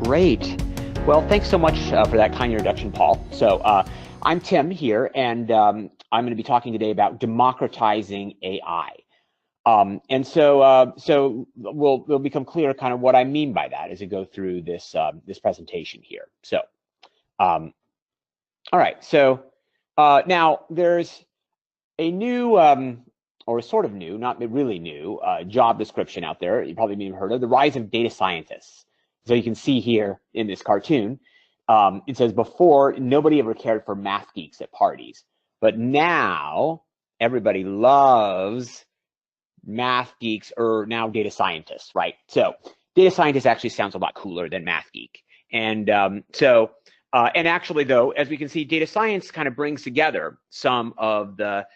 Great. Well, thanks so much for that kind introduction, Paul. So I'm Tim here, and I'm going to be talking today about democratizing AI. So we'll become clear kind of what I mean by that as we go through this this presentation here. So, all right. So now there's a new or sort of new, not really new, job description out there. You probably haven't heard of the rise of data scientists. So you can see here in this cartoon, it says before nobody ever cared for math geeks at parties, but now everybody loves math geeks or now data scientists, right? So data scientist actually sounds a lot cooler than math geek. And and actually though, as we can see, data science kind of brings together some of the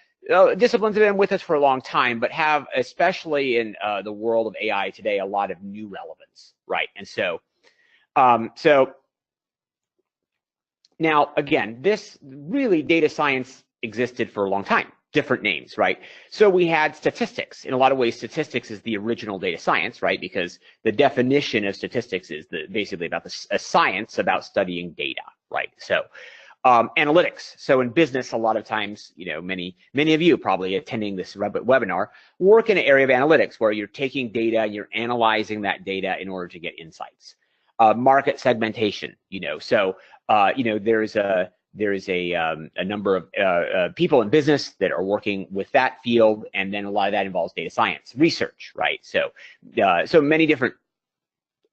disciplines that have been with us for a long time, but have, especially in the world of AI today, a lot of new relevance, right? And so now again, this really data science existed for a long time. Different names, right? So we had statistics. In a lot of ways, statistics is the original data science, right? Because the definition of statistics is basically about a science about studying data, right? So analytics. So in business, a lot of times, you know, many of you probably attending this webinar work in an area of analytics where you're taking data and you're analyzing that data in order to get insights. Market segmentation, you know, so you know, there is a number of people in business that are working with that field, and then a lot of that involves data science research, right? So so many different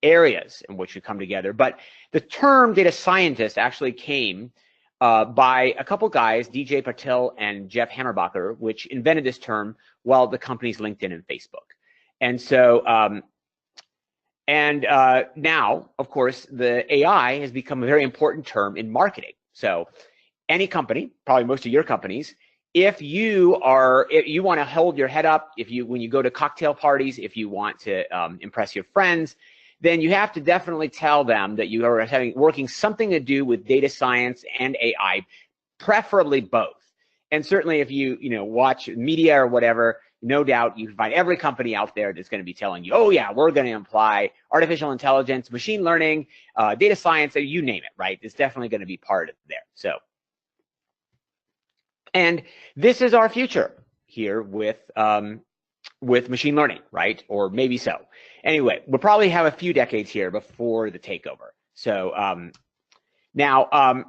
areas in which we come together. But the term data scientist actually came by a couple guys, DJ Patel and Jeff Hammerbacher, which invented this term while the companies LinkedIn and Facebook. And so now, of course, the AI has become a very important term in marketing. So any company, probably most of your companies, if you want to hold your head up, when you go to cocktail parties, if you want to impress your friends, then you have to definitely tell them that you are working something to do with data science and AI, preferably both. And certainly if you watch media or whatever, no doubt you can find every company out there that's going to be telling you, oh yeah, we're going to apply artificial intelligence, machine learning, data science, you name it, right? It's definitely going to be part of there. So, and this is our future here with machine learning, right? Or maybe so. Anyway, we'll probably have a few decades here before the takeover. So now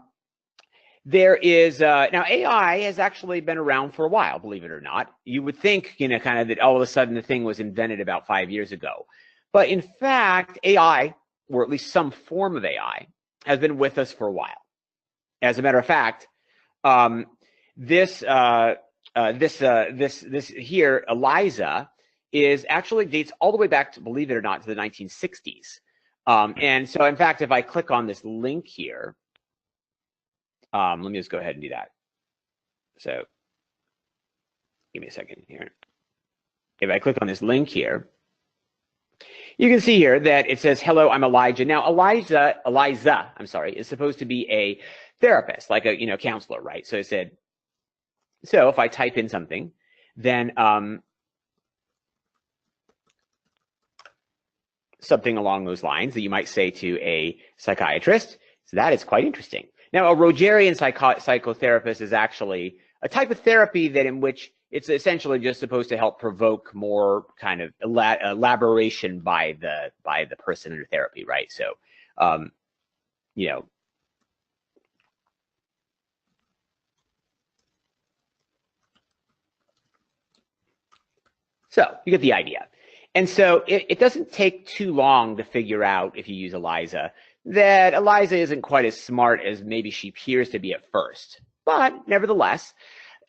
there is now AI has actually been around for a while, believe it or not. You would think, you know, kind of that all of a sudden the thing was invented about 5 years ago. But in fact, AI, or at least some form of AI, has been with us for a while. As a matter of fact, this here, ELIZA, is actually dates all the way back to, believe it or not, to the 1960s. And so, in fact, if I click on this link here, let me just go ahead and do that. So, give me a second here. If I click on this link here, you can see here that it says, "Hello, I'm Elijah." Now, ELIZA, I'm sorry, is supposed to be a therapist, like a counselor, right? So it said, so if I type in something, then something along those lines that you might say to a psychiatrist. So that is quite interesting. Now, a Rogerian psychotherapist is actually a type of therapy that in which it's essentially just supposed to help provoke more kind of elaboration by the person under therapy, right? So, you know. So you get the idea. And so it doesn't take too long to figure out, if you use ELIZA, that ELIZA isn't quite as smart as maybe she appears to be at first. But nevertheless,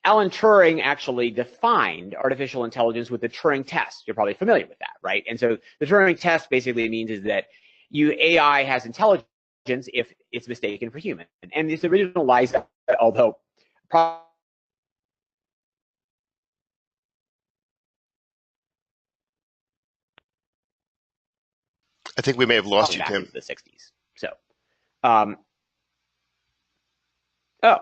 Alan Turing actually defined artificial intelligence with the Turing test. You're probably familiar with that, right? And so the Turing test basically means is that AI has intelligence if it's mistaken for human. And this original ELIZA, although probably I think we may have lost you, Tim. Back into the 60s. So, oh,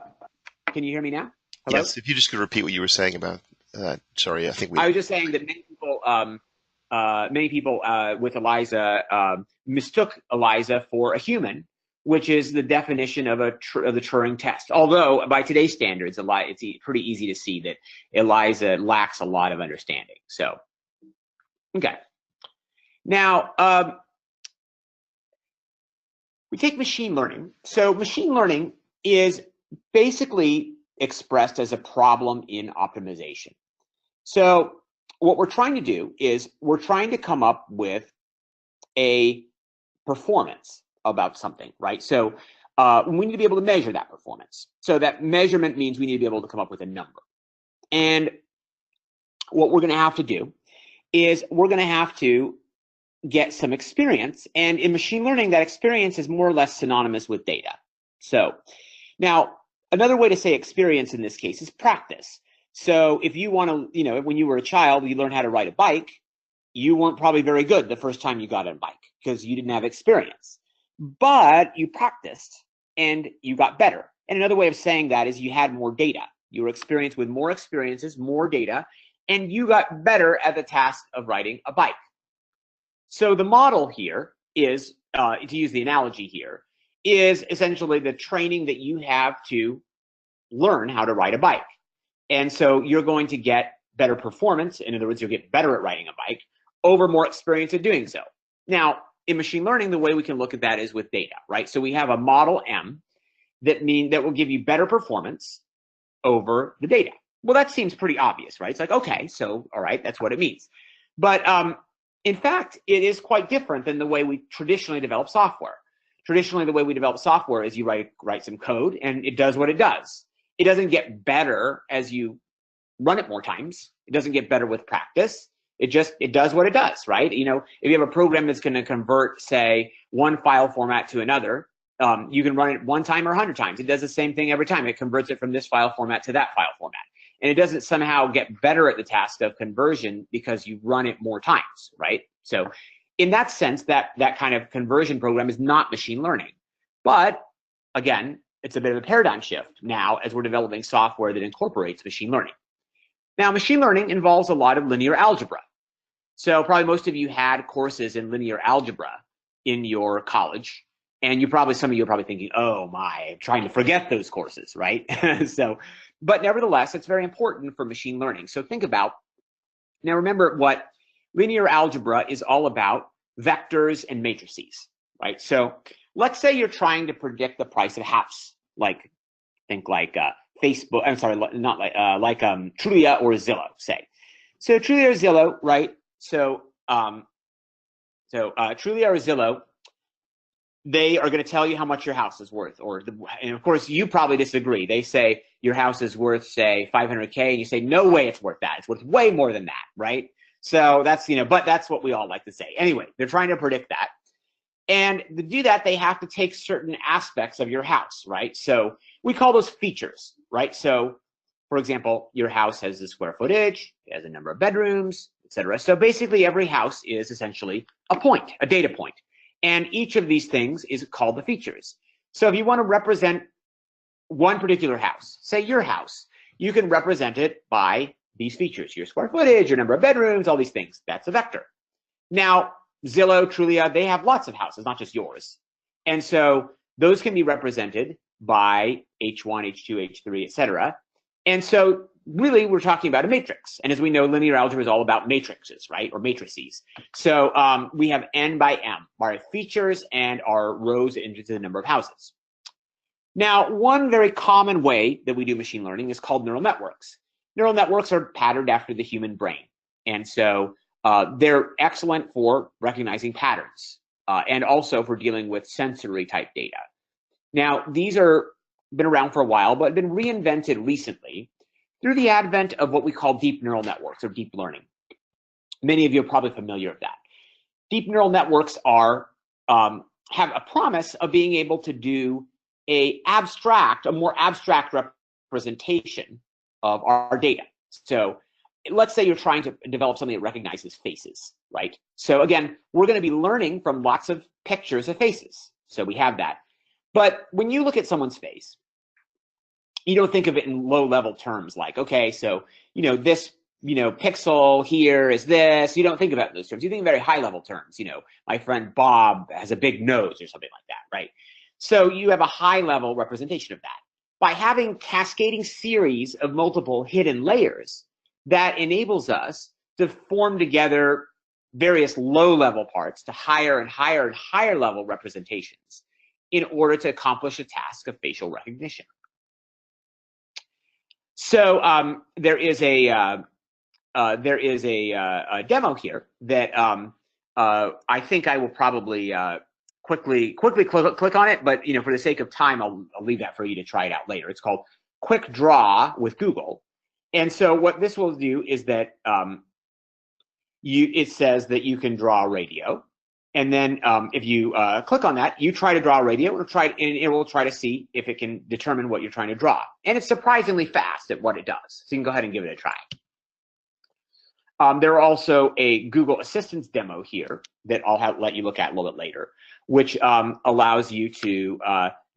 can you hear me now? Hello? Yes, if you just could repeat what you were saying about, sorry, I think I was just saying that many people many people with ELIZA mistook ELIZA for a human, which is the definition of the Turing test. Although by today's standards, it's pretty easy to see that ELIZA lacks a lot of understanding. So, okay. Now, we take machine learning. So machine learning is basically expressed as a problem in optimization. So what we're trying to do is we're trying to come up with a performance about something, right? So we need to be able to measure that performance. So that measurement means we need to be able to come up with a number. And what we're going to have to do is we're going to have to get some experience. And in machine learning, that experience is more or less synonymous with data. So now another way to say experience in this case is practice. So if you want to, when you were a child, you learned how to ride a bike, you weren't probably very good the first time you got on a bike because you didn't have experience, but you practiced and you got better. And another way of saying that is you had more data. You were experienced with more experiences, more data, and you got better at the task of riding a bike. So the model here is, to use the analogy here, is essentially the training that you have to learn how to ride a bike. And so you're going to get better performance. In other words, you'll get better at riding a bike over more experience at doing so. Now, in machine learning, the way we can look at that is with data, right? So we have a model M that will give you better performance over the data. Well, that seems pretty obvious, right? It's like, okay, so all right, that's what it means. But in fact, it is quite different than the way we traditionally develop software. Traditionally, the way we develop software is you write some code and it does what it does. It doesn't get better as you run it more times. It doesn't get better with practice. It does what it does, right? If you have a program that's going to convert, say, one file format to another, you can run it one time or 100 times. It does the same thing every time. It converts it from this file format to that file format. And it doesn't somehow get better at the task of conversion because you run it more times, right? So in that sense, that kind of conversion program is not machine learning. But again, it's a bit of a paradigm shift now as we're developing software that incorporates machine learning. Now, machine learning involves a lot of linear algebra. So probably most of you had courses in linear algebra in your college. And some of you are probably thinking, oh my, I'm trying to forget those courses, right? But nevertheless, it's very important for machine learning. So think about, now remember what linear algebra is all about: vectors and matrices, right? So let's say you're trying to predict the price of a house, think like Facebook, I'm sorry, not like Trulia or Zillow, say. So Trulia or Zillow, right? So Trulia or Zillow, they are going to tell you how much your house is worth, and of course you probably disagree. They say your house is worth, say, 500K, and you say, no way it's worth that. It's worth way more than that, right? So that's, but that's what we all like to say. Anyway, they're trying to predict that. And to do that, they have to take certain aspects of your house, right? So we call those features, right? So for example, your house has the square footage, it has a number of bedrooms, etc. So basically every house is essentially a point, a data point. And each of these things is called the features. So if you want to represent one particular house, say your house, you can represent it by these features: your square footage, your number of bedrooms, all these things. That's a vector. Now, Zillow, Trulia, they have lots of houses, not just yours. And so those can be represented by H1, H2, H3, etc. And so really we're talking about a matrix. And as we know, linear algebra is all about matrices, right? Or matrices. So we have n by m, our features and our rows into the number of houses. Now, one very common way that we do machine learning is called neural networks. Neural networks are patterned after the human brain. And so they're excellent for recognizing patterns and also for dealing with sensory type data. Now, these are been around for a while, but have been reinvented recently through the advent of what we call deep neural networks or deep learning. Many of you are probably familiar with that. Deep neural networks have a promise of being able to do a more abstract representation of our data. So let's say you're trying to develop something that recognizes faces, right? So again, we're going to be learning from lots of pictures of faces. So we have that. But when you look at someone's face, you don't think of it in low-level terms like, okay, so this pixel here is this. You don't think about those terms. You think in very high level terms. My friend Bob has a big nose or something like that, right? So you have a high level representation of that. By having cascading series of multiple hidden layers, that enables us to form together various low level parts to higher and higher and higher level representations in order to accomplish a task of facial recognition. So there is a demo here that I think I will probably quickly click on it, but for the sake of time, I'll leave that for you to try it out later. It's called Quick Draw with Google, and so what this will do is that it says that you can draw a radio, and then if you click on that, you try to draw a radio, and it will try to see if it can determine what you're trying to draw, and it's surprisingly fast at what it does. So you can go ahead and give it a try. There are also a Google Assistant demo here that I'll let you look at a little bit later, which allows you to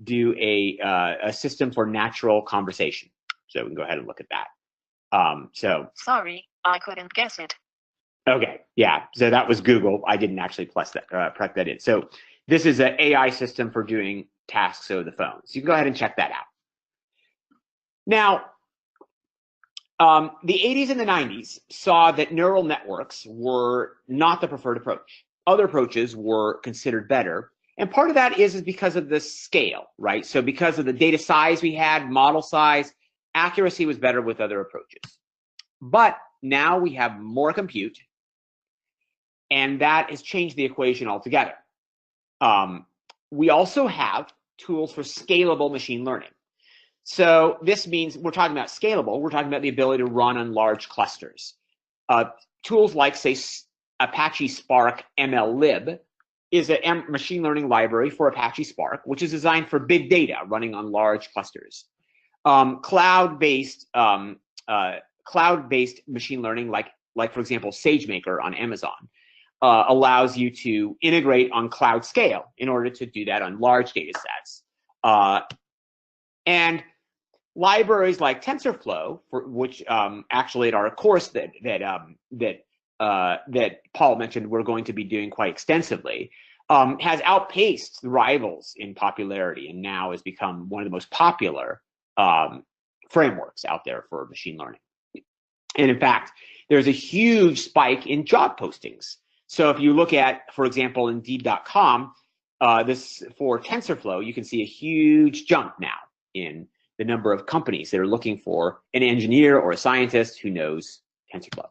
do a system for natural conversation. So we can go ahead and look at that. Sorry, I couldn't guess it. Okay, yeah, so that was Google. I didn't actually press that in. So this is an AI system for doing tasks over the phone. So you can go ahead and check that out. Now, the 80s and the 90s saw that neural networks were not the preferred approach. Other approaches were considered better. And part of that is because of the scale, right? So because of the data size we had, model size, accuracy was better with other approaches. But now we have more compute, and that has changed the equation altogether. We also have tools for scalable machine learning. So this means we're talking about scalable. We're talking about the ability to run on large clusters. Tools like, say, Apache Spark MLlib is a machine learning library for Apache Spark, which is designed for big data running on large clusters. Cloud-based machine learning, like for example, SageMaker on Amazon, allows you to integrate on cloud scale in order to do that on large data sets. And libraries like TensorFlow, which actually at our course that Paul mentioned we're going to be doing quite extensively, has outpaced the rivals in popularity and now has become one of the most popular frameworks out there for machine learning. And in fact, there's a huge spike in job postings. So if you look at, for example, Indeed.com, this for TensorFlow, you can see a huge jump now in the number of companies that are looking for an engineer or a scientist who knows TensorFlow.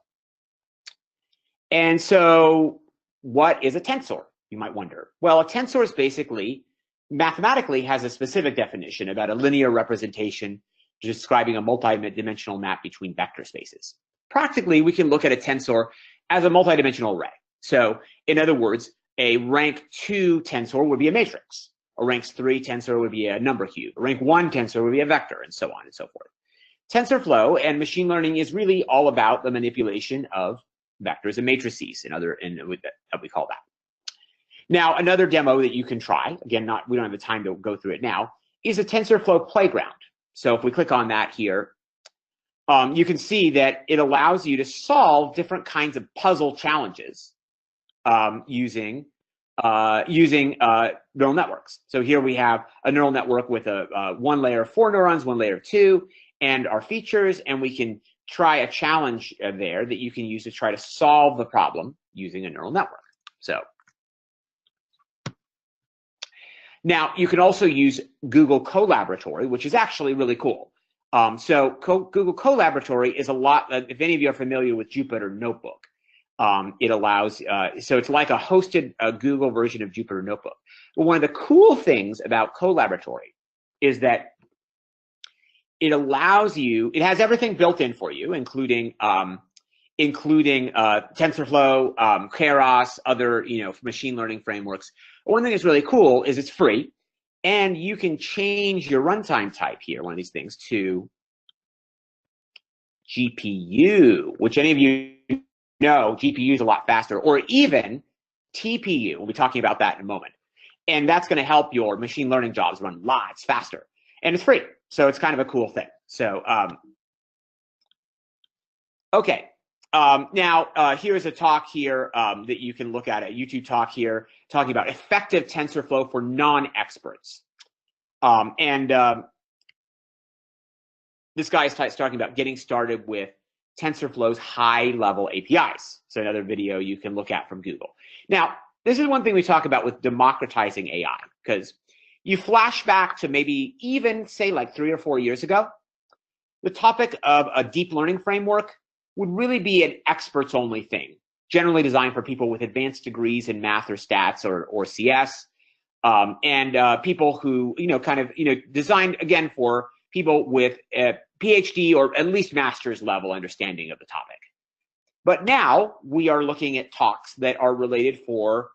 And so what is a tensor, you might wonder? Well, a tensor is basically, mathematically has a specific definition about a linear representation describing a multi-dimensional map between vector spaces. Practically, we can look at a tensor as a multi-dimensional array. So in other words, a rank 2 tensor would be a matrix. A rank 3 tensor would be a number cube. A rank 1 tensor would be a vector, and so on and so forth. TensorFlow and machine learning is really all about the manipulation of vectors and matrices that we call that. Now, another demo that you can try, again, we don't have the time to go through it now, is a TensorFlow playground. So if we click on that here, you can see that it allows you to solve different kinds of puzzle challenges using neural networks. So here we have a neural network with one layer of 4 neurons, one layer of 2, and our features, and we can try a challenge there that you can use to try to solve the problem using a neural network. So now you can also use Google Colaboratory, which is actually really cool. So Google Colaboratory is a lot, if any of you are familiar with Jupyter Notebook, it allows, so it's like a hosted Google version of Jupyter Notebook. But one of the cool things about Colaboratory is that it allows you, it has everything built in for you, including TensorFlow, Keras, other machine learning frameworks. One thing that's really cool is it's free, and you can change your runtime type here, one of these things, to GPU, which any of you know, GPU is a lot faster, or even TPU. We'll be talking about that in a moment. And that's going to help your machine learning jobs run lots faster. And it's free, so it's kind of a cool thing. So, okay, Here's a talk here that you can look at, a YouTube talk here, talking about effective TensorFlow for non-experts. This guy is talking about getting started with TensorFlow's high-level APIs. So another video you can look at from Google. Now, this is one thing we talk about with democratizing AI, because you flash back to maybe even, say, like 3 or 4 years ago, the topic of a deep learning framework would really be an experts-only thing, generally designed for people with advanced degrees in math or stats or CS, and people who, designed, again, for people with a PhD or at least master's level understanding of the topic. But now we are looking at talks that are related for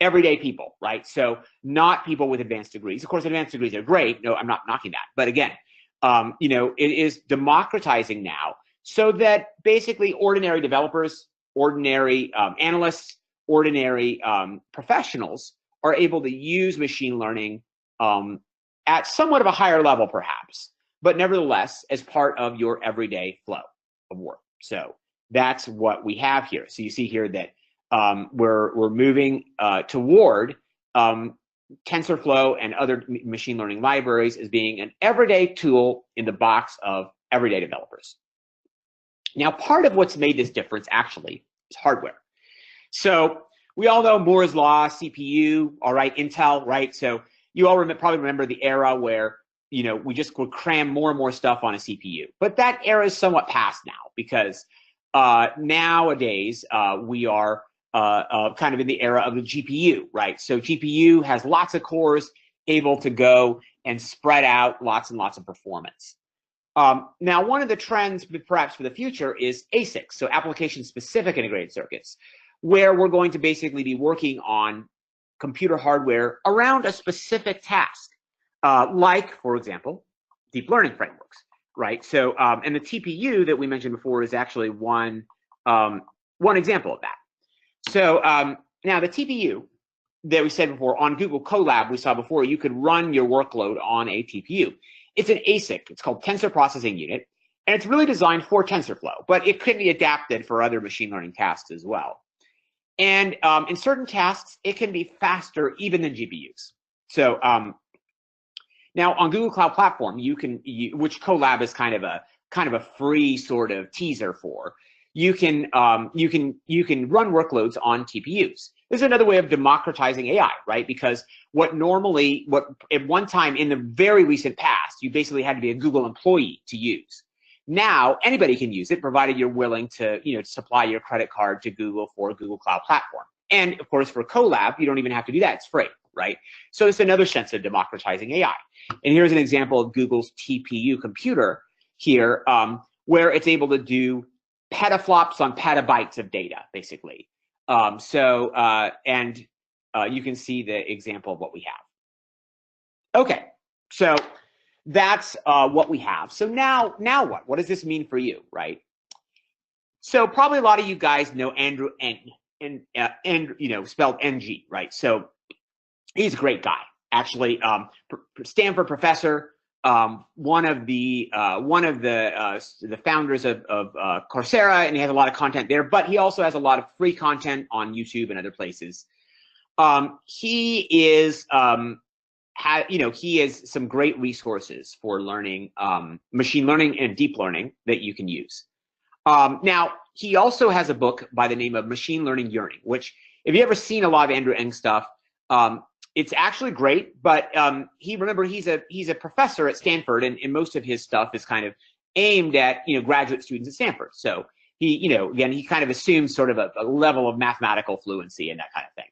everyday people, right? So not people with advanced degrees. Of course, advanced degrees are great. No, I'm not knocking that. But again, it is democratizing now so that basically ordinary developers, ordinary analysts, ordinary professionals are able to use machine learning at somewhat of a higher level, perhaps, but nevertheless, as part of your everyday flow of work. So that's what we have here. So you see here that we're moving toward TensorFlow and other machine learning libraries as being an everyday tool in the box of everyday developers. Now, part of what's made this difference actually is hardware. So we all know Moore's Law, CPU, all right, Intel, right? So you all probably remember the era where, we just would cram more and more stuff on a CPU. But that era is somewhat past now, because nowadays we are kind of in the era of the GPU, right? So GPU has lots of cores, able to go and spread out lots and lots of performance. Now, one of the trends, perhaps for the future, is ASICs, so application-specific integrated circuits, where we're going to basically be working on computer hardware around a specific task, like, for example, deep learning frameworks, right? So, and the TPU that we mentioned before is actually one example of that. So now the TPU that we said before on Google Colab, we saw before, you could run your workload on a TPU. It's an ASIC. It's called Tensor Processing Unit, and it's really designed for TensorFlow, but it could be adapted for other machine learning tasks as well. And in certain tasks, it can be faster even than GPUs. So now on Google Cloud Platform, which Colab is kind of a free sort of teaser for, you can run workloads on TPUs. This is another way of democratizing AI, right? Because what at one time in the very recent past, you basically had to be a Google employee to use. Now, anybody can use it, provided you're willing to, supply your credit card to Google for Google Cloud Platform. And of course, for Colab, you don't even have to do that. It's free, right? So it's another sense of democratizing AI. And here's an example of Google's TPU computer here, where it's able to do petaflops on petabytes of data, basically. You can see the example of what we have. Okay, so that's what we have. So now what? What does this mean for you, right? So probably a lot of you guys know Andrew Ng, and spelled NG, right? So he's a great guy, actually. Stanford professor, one of the founders of Coursera, and he has a lot of content there. But he also has a lot of free content on YouTube and other places. He has some great resources for learning machine learning and deep learning that you can use. Now, he also has a book by the name of Machine Learning Yearning, which, if you've ever seen a lot of Andrew Ng stuff, it's actually great. But he's a professor at Stanford, and most of his stuff is kind of aimed at graduate students at Stanford. So he kind of assumes sort of a level of mathematical fluency and that kind of thing.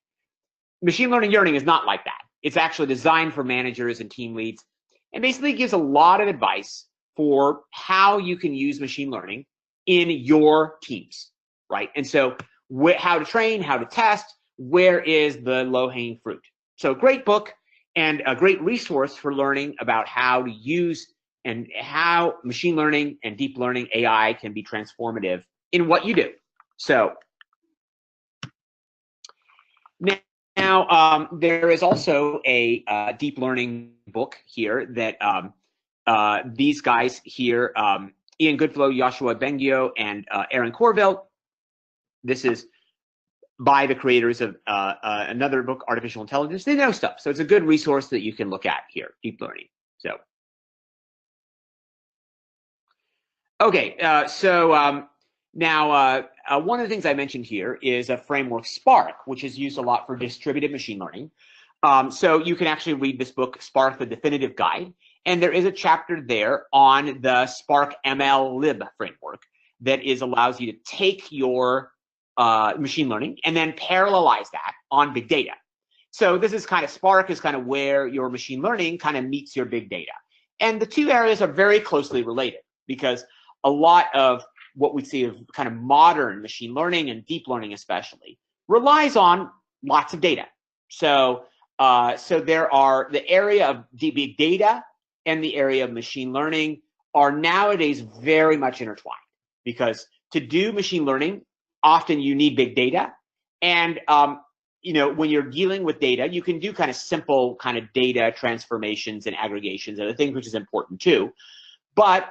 Machine Learning Yearning is not like that. It's actually designed for managers and team leads, and basically gives a lot of advice for how you can use machine learning in your teams, right? And so how to train, how to test, where is the low-hanging fruit. So great book and a great resource for learning about how to use and how machine learning and deep learning AI can be transformative in what you do. So now there is also a deep learning book here that these guys here Ian Goodflow, Joshua Bengio, and Aaron Corville. This is by the creators of another book, Artificial Intelligence. They know stuff, so it's a good resource that you can look at here, deep learning. So, okay, now one of the things I mentioned here is a framework Spark, which is used a lot for distributed machine learning. So you can actually read this book, Spark, the Definitive Guide, and there is a chapter there on the Spark ML lib framework that allows you to take your machine learning and then parallelize that on big data. So this is kind of, Spark is kind of where your machine learning kind of meets your big data. And the two areas are very closely related because a lot of what we see of kind of modern machine learning and deep learning especially relies on lots of data. So there are the area of big data and the area of machine learning are nowadays very much intertwined because to do machine learning, often you need big data. And, when you're dealing with data, you can do kind of simple kind of data transformations and aggregations and other things, which is important too. But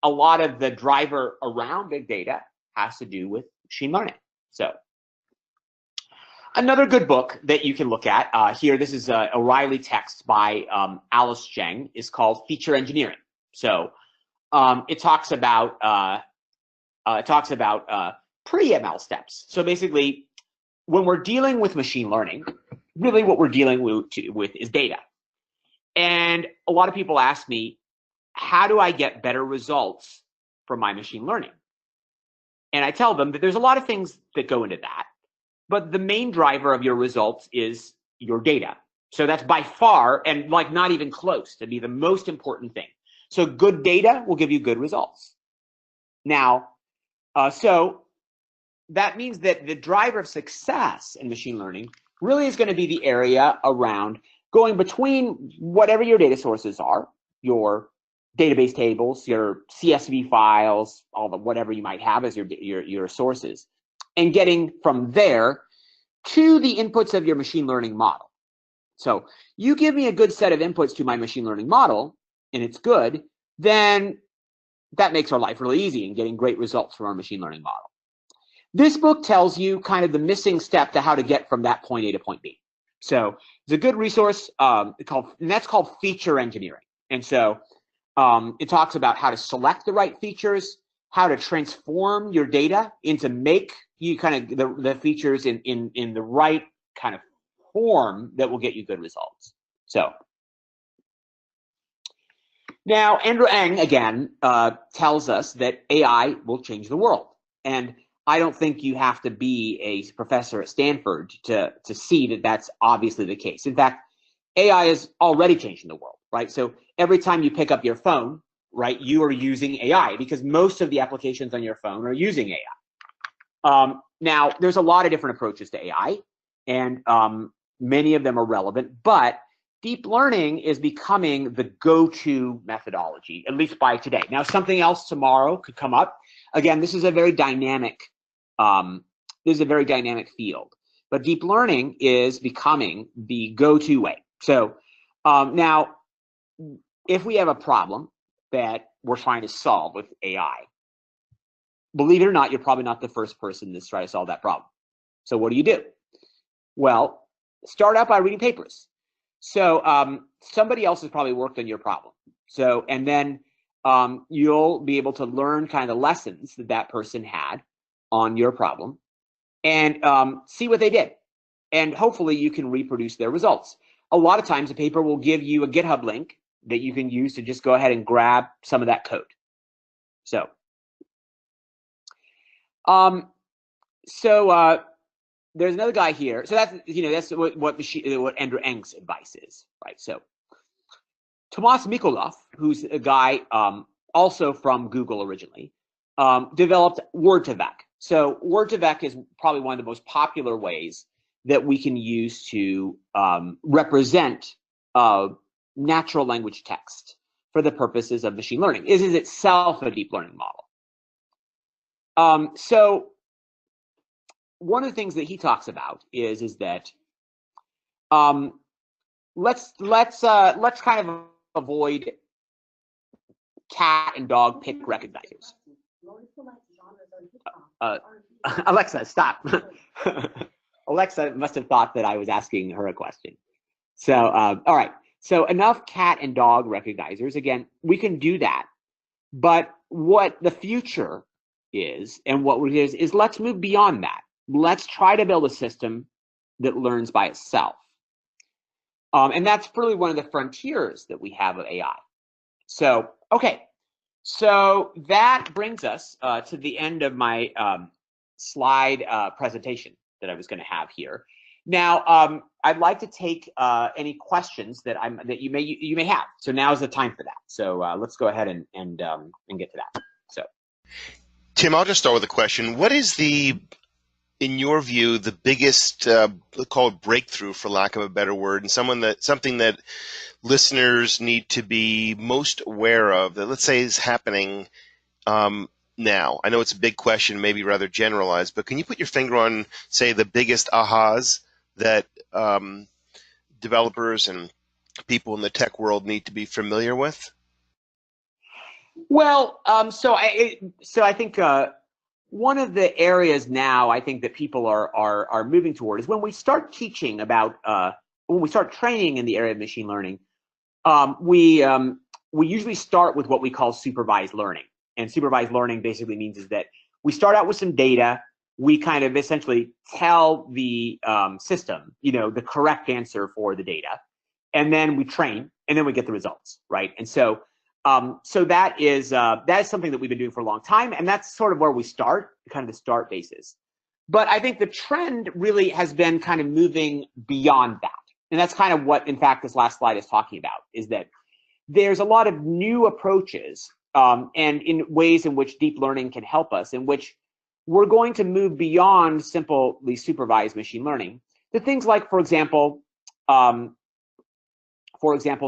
a lot of the driver around big data has to do with machine learning. So another good book that you can look at here, this is O'Reilly text by Alice Zheng, is called Feature Engineering. So it talks about pre-ML steps. So basically, when we're dealing with machine learning, really what we're dealing with is data. And a lot of people ask me, how do I get better results from my machine learning? And I tell them that there's a lot of things that go into that, but the main driver of your results is your data. So that's by far, and like not even close to be the most important thing. So good data will give you good results. Now, so that means that the driver of success in machine learning really is going to be the area around going between whatever your data sources are, your database tables, your CSV files, all the whatever you might have as your sources, and getting from there to the inputs of your machine learning model. So you give me a good set of inputs to my machine learning model, and it's good, then that makes our life really easy in getting great results from our machine learning model. This book tells you kind of the missing step to how to get from that point A to point B. So it's a good resource and that's called Feature Engineering. And so it talks about how to select the right features, how to transform your data into make you kind of the features in the right kind of form that will get you good results. So now Andrew Ng again tells us that AI will change the world, and I don't think you have to be a professor at Stanford to see that that's obviously the case. In fact, AI is already changing the world, right? So every time you pick up your phone, right, you are using AI because most of the applications on your phone are using AI. Now, there's a lot of different approaches to AI, and many of them are relevant, but deep learning is becoming the go-to methodology, at least by today. Now, something else tomorrow could come up. Again, this is a very dynamic field, but deep learning is becoming the go-to way. So now, if we have a problem that we're trying to solve with AI, believe it or not, you're probably not the first person to try to solve that problem. So what do? Well, start out by reading papers. So somebody else has probably worked on your problem. So, and then you'll be able to learn kind of the lessons that that person had on your problem and see what they did. And hopefully you can reproduce their results. A lot of times a paper will give you a GitHub link that you can use to just go ahead and grab some of that code. So, there's another guy here. So that's what Andrew Ng's advice is, right? So Tomas Mikolov, who's a guy also from Google originally, developed Word2Vec. So Word2Vec is probably one of the most popular ways that we can use to represent natural language text for the purposes of machine learning. It is itself a deep learning model. So one of the things that he talks about is that let's kind of avoid cat and dog pick recognizers. Alexa, stop. Alexa must have thought that I was asking her a question. So, all right. So enough cat and dog recognizers. Again, we can do that. But what the future is, and what it is let's move beyond that. Let's try to build a system that learns by itself. And that's really one of the frontiers that we have of AI. So, okay. So that brings us to the end of my slide presentation that I was going to have here. Now, I'd like to take any questions that you may have. So now is the time for that. So let's go ahead and get to that. So, Tim, I'll just start with a question. What is in your view, the biggest call it breakthrough, for lack of a better word, and something that listeners need to be most aware of that, let's say, is happening now? I know it's a big question, maybe rather generalized, but can you put your finger on, say, the biggest ahas that developers and people in the tech world need to be familiar with? Well, so I think one of the areas now I think that people are moving toward is when we start teaching about when we start training in the area of machine learning, we usually start with what we call supervised learning. And supervised learning basically means is that we start out with some data, we kind of essentially tell the system, the correct answer for the data, and then we train, and then we get the results, right? And so that is something that we've been doing for a long time, and that's sort of where we start, kind of the start basis. But I think the trend really has been kind of moving beyond that, and that's kind of what, in fact, this last slide is talking about, is that there's a lot of new approaches and in ways in which deep learning can help us, in which we're going to move beyond simply supervised machine learning to things like, for example,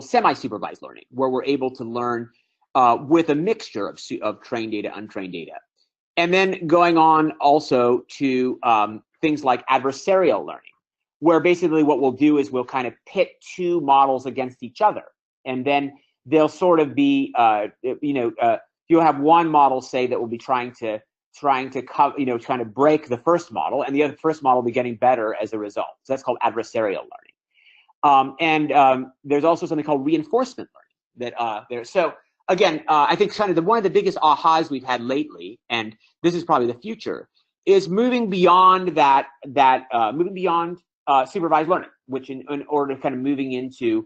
semi-supervised learning, where we're able to learn with a mixture of trained data, untrained data. And then going on also to things like adversarial learning, where basically what we'll do is we'll kind of pit two models against each other. And then they'll sort of be, you'll have one model, say, that will be trying to break the first model, and the first model will be getting better as a result. So that's called adversarial learning. There's also something called reinforcement learning So again, I think kind of one of the biggest ahas we've had lately, and this is probably the future, is moving beyond supervised learning, which in order to kind of moving into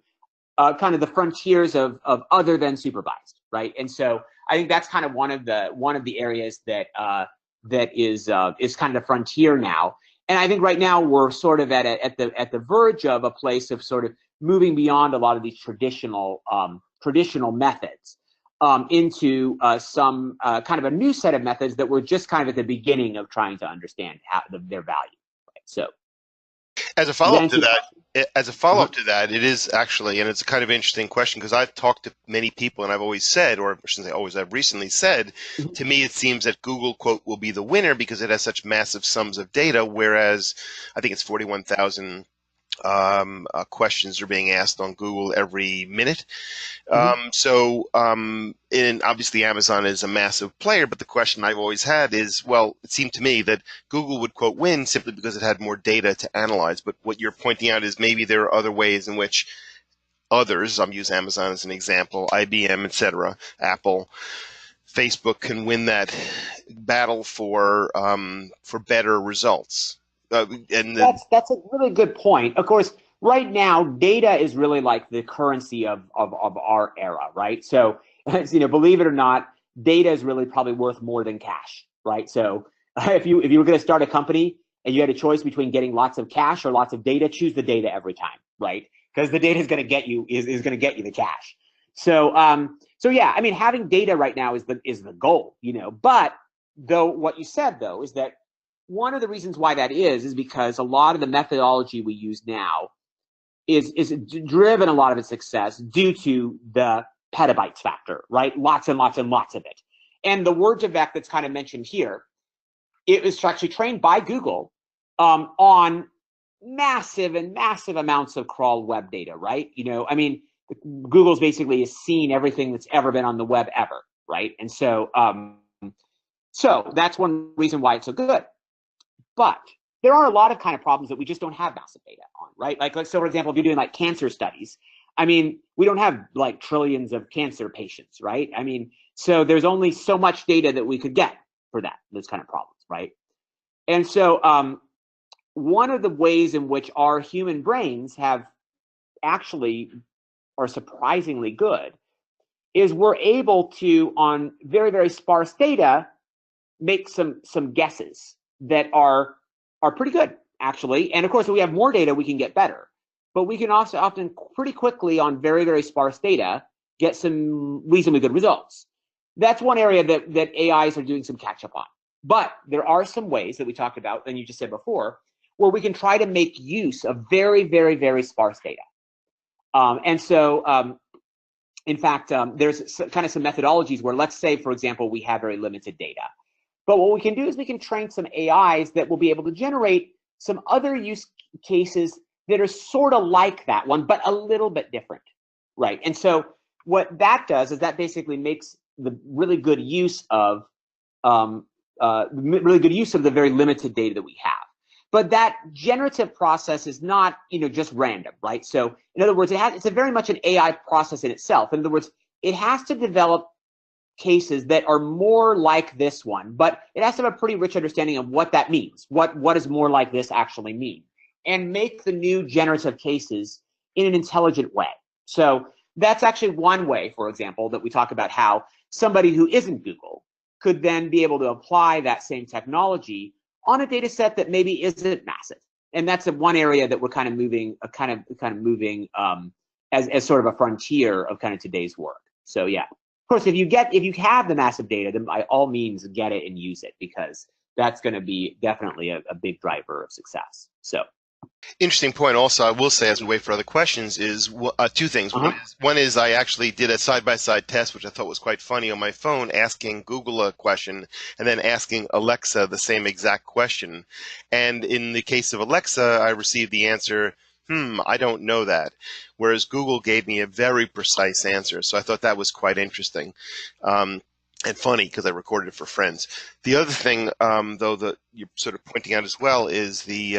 kind of the frontiers of other than supervised, right? And so I think that's kind of one of the areas that is kind of the frontier now. And I think right now we're sort of at the verge of a place of sort of moving beyond a lot of these traditional methods into some kind of a new set of methods that we're just kind of at the beginning of trying to understand their value. Right? So, as a follow-up to that, it is actually, and it's a kind of interesting question, because I've talked to many people, and I've always said, or I shouldn't say always, I've recently said, to me it seems that Google, quote, will be the winner because it has such massive sums of data, whereas I think it's 41,000 questions are being asked on Google every minute. And obviously Amazon is a massive player, but the question I've always had is, well, it seemed to me that Google would, quote, win simply because it had more data to analyze. But what you're pointing out is maybe there are other ways in which others, I'm using Amazon as an example, IBM, etc., Apple, Facebook, can win that battle for better results. That's a really good point. Of course, right now, data is really like the currency of our era, right? So, believe it or not, data is really probably worth more than cash, right? So, if you were going to start a company and you had a choice between getting lots of cash or lots of data, choose the data every time, right? Because the data is going to get you is going to get you the cash. So, yeah, I mean, having data right now is the goal, But though what you said though is that one of the reasons why that is because a lot of the methodology we use now is driven a lot of its success due to the petabytes factor, right? Lots and lots and lots of it. And the word effect that's kind of mentioned here, it was actually trained by Google on massive amounts of crawled web data, right? I mean, Google's basically has seen everything that's ever been on the web ever, right? And so that's one reason why it's so good. But there are a lot of kind of problems that we just don't have massive data on, right? Like so for example, if you're doing like cancer studies, I mean, we don't have like trillions of cancer patients, right? I mean, so there's only so much data that we could get for those kind of problems, right? And so one of the ways in which our human brains have actually are surprisingly good is we're able to, on very, very sparse data, make some guesses that are pretty good, actually. And of course, if we have more data, we can get better. But we can also often pretty quickly on very, very sparse data get some reasonably good results. That's one area that AIs are doing some catch up on. But there are some ways that we talked about, and you just said before, where we can try to make use of very, very, very sparse data. In fact, there's kind of some methodologies where, let's say, for example, we have very limited data. But what we can do is we can train some AIs that will be able to generate some other use cases that are sort of like that one, but a little bit different, right? And so what that does is that basically makes the really good use of the very limited data that we have. But that generative process is not, just random, right? So in other words, it's a very much an AI process in itself. In other words, it has to develop cases that are more like this one, but it has to have a pretty rich understanding of what that means. What does more like this actually mean? And make the new generative cases in an intelligent way. So that's actually one way, for example, that we talk about how somebody who isn't Google could then be able to apply that same technology on a data set that maybe isn't massive. And that's one area that we're kind of moving, as sort of a frontier of kind of today's work. So yeah. Of course, if you have the massive data, then by all means get it and use it, because that's going to be definitely a big driver of success. So Interesting point. Also, I will say, as we wait for other questions, is two things. One is I actually did a side-by-side test, which I thought was quite funny on my phone, asking Google a question and then asking Alexa the same exact question. And in the case of Alexa, I received the answer, I don't know that. Whereas Google gave me a very precise answer. So I thought that was quite interesting. And funny, because I recorded it for friends. The other thing, though, that you're sort of pointing out as well is the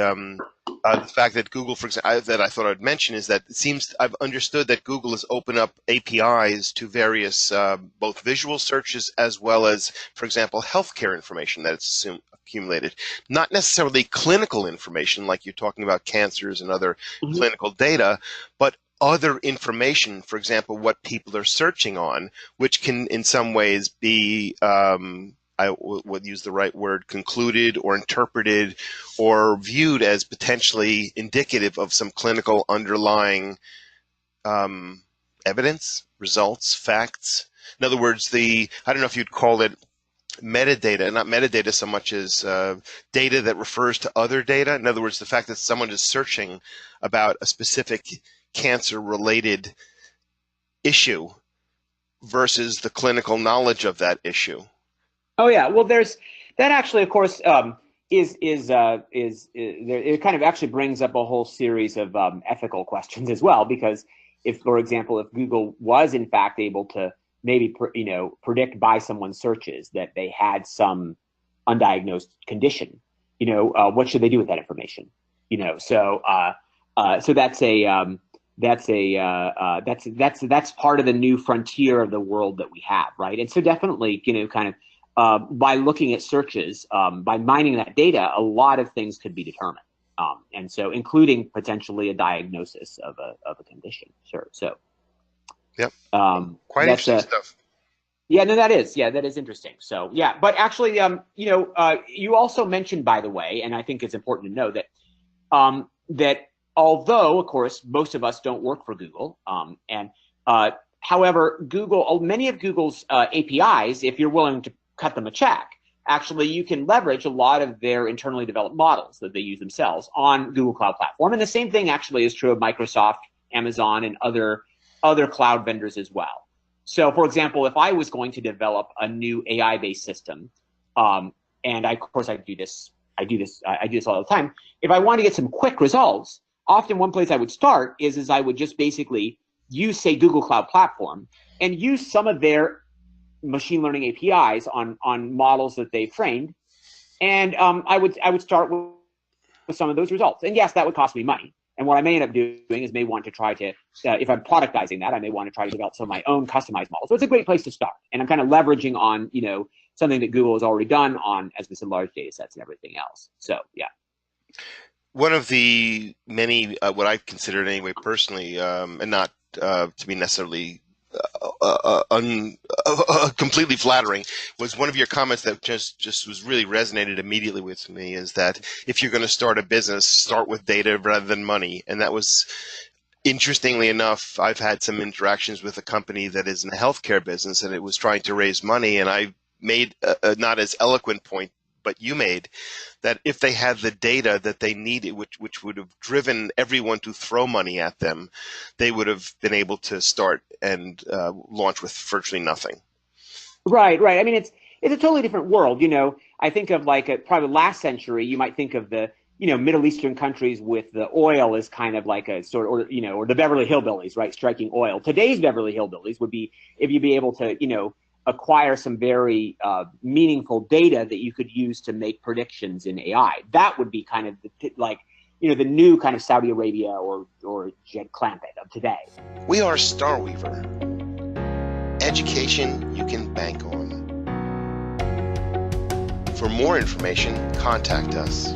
fact that Google, for example, that I thought I'd mention, is that it seems I've understood that Google has opened up APIs to various both visual searches as well as, for example, healthcare information that it's accumulated. Not necessarily clinical information, like you're talking about cancers and other clinical data, but other information, for example, what people are searching on, which can in some ways be, I would use the right word, concluded or interpreted or viewed as potentially indicative of some clinical underlying evidence, results, facts. In other words, I don't know if you'd call it metadata, not metadata so much as data that refers to other data. In other words, the fact that someone is searching about a specific cancer-related issue versus the clinical knowledge of that issue. Oh yeah, well, there's that actually, of course, it kind of actually brings up a whole series of ethical questions as well, because if, for example, if Google was in fact able to maybe predict by someone's searches that they had some undiagnosed condition, what should they do with that information? So that's part of the new frontier of the world that we have, right? And so definitely, by looking at searches, by mining that data, a lot of things could be determined, and so including potentially a diagnosis of a condition. Sure. So. Yep. Quite interesting stuff. Yeah, no, that is interesting. So yeah, but actually, you also mentioned, by the way, and I think it's important to know that that although, of course, most of us don't work for Google, however, many of Google's APIs, if you're willing to cut them a check, actually you can leverage a lot of their internally developed models that they use themselves on Google Cloud Platform. And the same thing actually is true of Microsoft, Amazon, and other cloud vendors as well. So, for example, if I was going to develop a new AI-based system, and of course I do this all the time. If I want to get some quick results, often one place I would start is I would just basically use, say, Google Cloud Platform and use some of their machine learning APIs on models that they've trained, and I would start with some of those results. And yes, that would cost me money. And what I may end up doing is may want to try to, if I'm productizing that, I may want to try to develop some of my own customized models. So it's a great place to start. And I'm kind of leveraging on, something that Google has already done on, as with some large data sets and everything else. So, yeah. One of the many, what I considered anyway personally, and not to be necessarily completely flattering, was one of your comments that just was really resonated immediately with me, is that if you're going to start a business, start with data rather than money. And that was, interestingly enough, I've had some interactions with a company that is in the healthcare business, and it was trying to raise money, and I made a not as eloquent point, but you made, that if they had the data that they needed, which would have driven everyone to throw money at them, they would have been able to start and launch with virtually nothing. Right. I mean, it's a totally different world. I think of probably last century, you might think of the, Middle Eastern countries with the oil as kind of like a sort of, or the Beverly Hillbillies, right, striking oil. Today's Beverly Hillbillies would be if you'd be able to, acquire some very meaningful data that you could use to make predictions in AI. That would be kind of the new kind of Saudi Arabia or Jed Clampett of today. We are Starweaver. Education you can bank on. For more information, contact us.